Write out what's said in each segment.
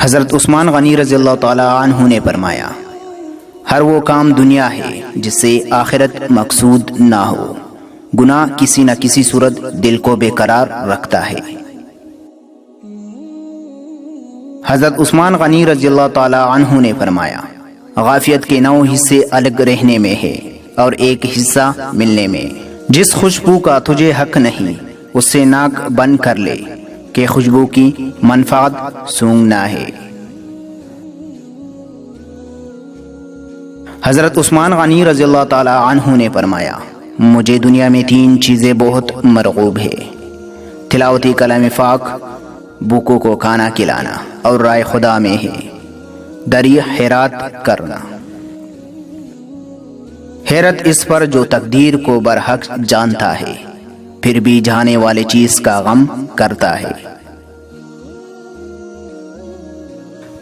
حضرت عثمان غنی رضی اللہ تعالی عنہ نے فرمایا، ہر وہ کام دنیا ہے جس سے آخرت مقصود نہ ہو، گناہ کسی نہ کسی صورت دل کو بے قرار رکھتا ہے۔ حضرت عثمان غنی رضی اللہ تعالی عنہ نے فرمایا، غافیت کے 9 حصے الگ رہنے میں ہے اور ایک حصہ ملنے میں۔ جس خوشبو کا تجھے حق نہیں اس سے ناک بند کر لے کہ خوشبو کی منفعت سونگھنا ہے۔ حضرت عثمان غنی رضی اللہ تعالی عنہ نے فرمایا، مجھے دنیا میں 3 چیزیں بہت مرغوب ہے: تلاوت کلام پاک، بھوکوں کو کھانا کھلانا اور رائے خدا میں ہے دری خیرات کرنا۔ حیرت اس پر جو تقدیر کو برحق جانتا ہے پھر بھی جانے والے چیز کا غم کرتا ہے۔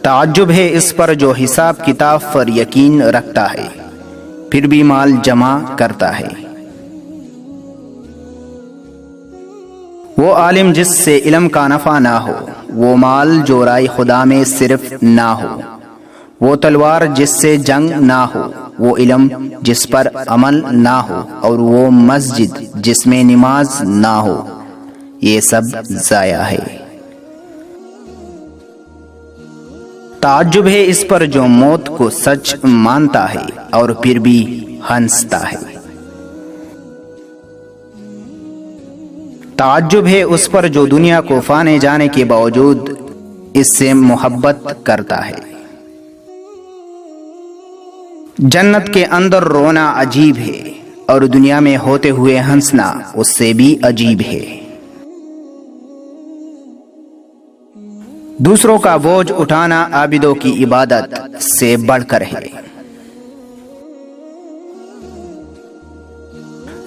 تعجب ہے اس پر جو حساب کتاب پر یقین رکھتا ہے پھر بھی مال جمع کرتا ہے۔ وہ عالم جس سے علم کا نفع نہ ہو، وہ مال جو رائے خدا میں صرف نہ ہو، وہ تلوار جس سے جنگ نہ ہو، وہ علم جس پر عمل نہ ہو، اور وہ مسجد جس میں نماز نہ ہو، یہ سب ضائع ہے۔ تعجب ہے اس پر جو موت کو سچ مانتا ہے اور پھر بھی ہنستا ہے۔ تعجب ہے اس پر جو دنیا کو فانے جانے کے باوجود اس سے محبت کرتا ہے۔ جنت کے اندر رونا عجیب ہے اور دنیا میں ہوتے ہوئے ہنسنا اس سے بھی عجیب ہے۔ دوسروں کا بوجھ اٹھانا عابدوں کی عبادت سے بڑھ کر ہے۔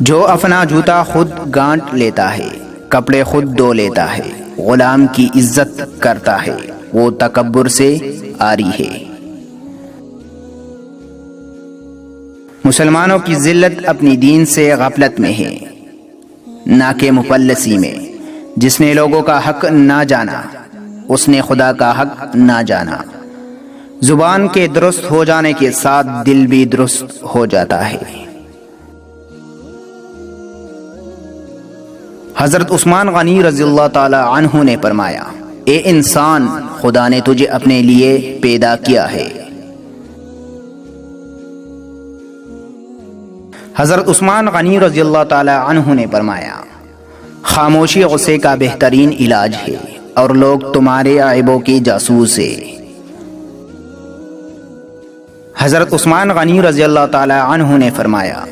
جو اپنا جوتا خود گانٹ لیتا ہے، کپڑے خود دھو لیتا ہے، غلام کی عزت کرتا ہے، وہ تکبر سے عاری ہے۔ مسلمانوں کی ذلت اپنی دین سے غفلت میں ہے، نہ کہ مفلسی میں۔ جس نے لوگوں کا حق نہ جانا اس نے خدا کا حق نہ جانا۔ زبان کے درست ہو جانے کے ساتھ دل بھی درست ہو جاتا ہے۔ حضرت عثمان غنی رضی اللہ تعالی عنہ نے فرمایا، اے انسان، خدا نے تجھے اپنے لیے پیدا کیا ہے۔ حضرت عثمان غنی رضی اللہ تعالی عنہ نے فرمایا، خاموشی غصے کا بہترین علاج ہے اور لوگ تمہارے عیبوں کی جاسوس ہے۔ حضرت عثمان غنی رضی اللہ تعالی عنہ نے فرمایا،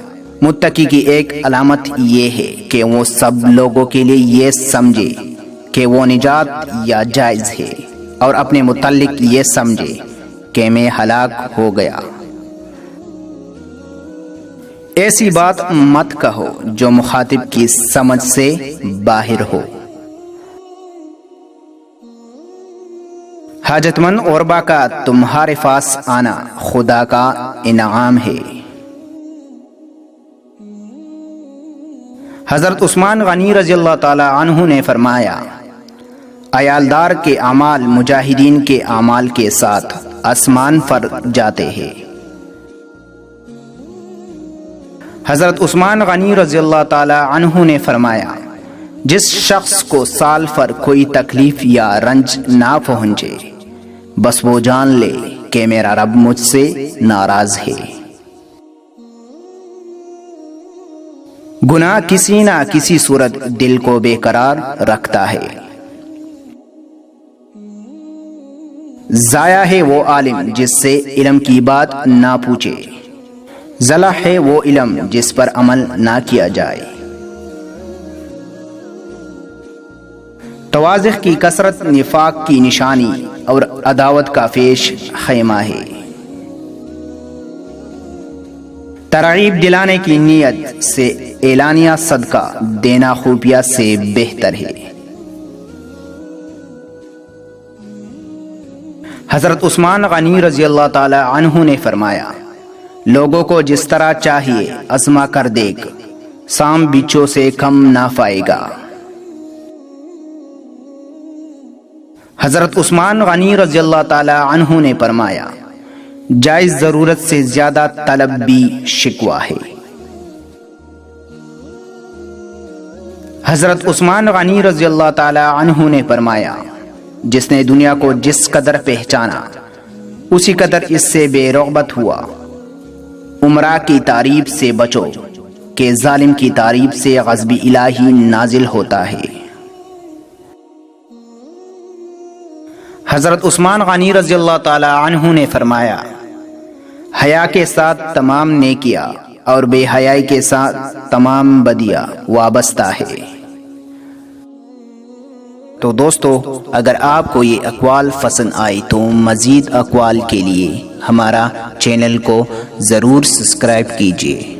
متقی کی ایک علامت یہ ہے کہ وہ سب لوگوں کے لیے یہ سمجھے کہ وہ نجات یا جائز ہے، اور اپنے متعلق یہ سمجھے کہ میں ہلاک ہو گیا۔ ایسی بات مت کہو جو مخاطب کی سمجھ سے باہر ہو۔ حاجت مند غربا کا تمہارے پاس آنا خدا کا انعام ہے۔ حضرت عثمان غنی رضی اللہ تعالی عنہ نے فرمایا، عیالدار کے اعمال مجاہدین کے اعمال کے ساتھ آسمان پر جاتے ہیں۔ حضرت عثمان غنی رضی اللہ تعالی عنہ نے فرمایا، جس شخص کو سال پر کوئی تکلیف یا رنج نہ پہنچے بس وہ جان لے کہ میرا رب مجھ سے ناراض ہے۔ گناہ کسی نہ کسی صورت دل کو بے قرار رکھتا ہے۔ ضائع ہے وہ عالم جس سے علم کی بات نہ پوچھے، ضلع ہے وہ علم جس پر عمل نہ کیا جائے۔ تواضع کی کثرت نفاق کی نشانی اور عداوت کا پیش خیمہ ہے۔ ترغیب دلانے کی نیت سے اعلانیہ صدقہ دینا خفیہ سے بہتر ہے۔ حضرت عثمان غنی رضی اللہ تعالی عنہ نے فرمایا، لوگوں کو جس طرح چاہیے آزما کر دیکھ، سام بچوں سے کم نہ پائے گا۔ حضرت عثمان غنی رضی اللہ تعالی عنہ نے فرمایا، جائز ضرورت سے زیادہ طلب بھی شکوہ ہے۔ حضرت عثمان غنی رضی اللہ تعالی عنہ نے فرمایا، جس نے دنیا کو جس قدر پہچانا اسی قدر اس سے بے رغبت ہوا۔ امراء کی تعریف سے بچو کہ ظالم کی تعریف سے غضب الہی نازل ہوتا ہے۔ حضرت عثمان غنی رضی اللہ تعالی عنہ نے فرمایا، حیا کے ساتھ تمام نیکیاں اور بے حیائی کے ساتھ تمام بدیاں وابستہ ہے۔ تو دوستو، اگر آپ کو یہ اقوال پسند آئی تو مزید اقوال کے لیے ہمارا چینل کو ضرور سبسکرائب کیجیے۔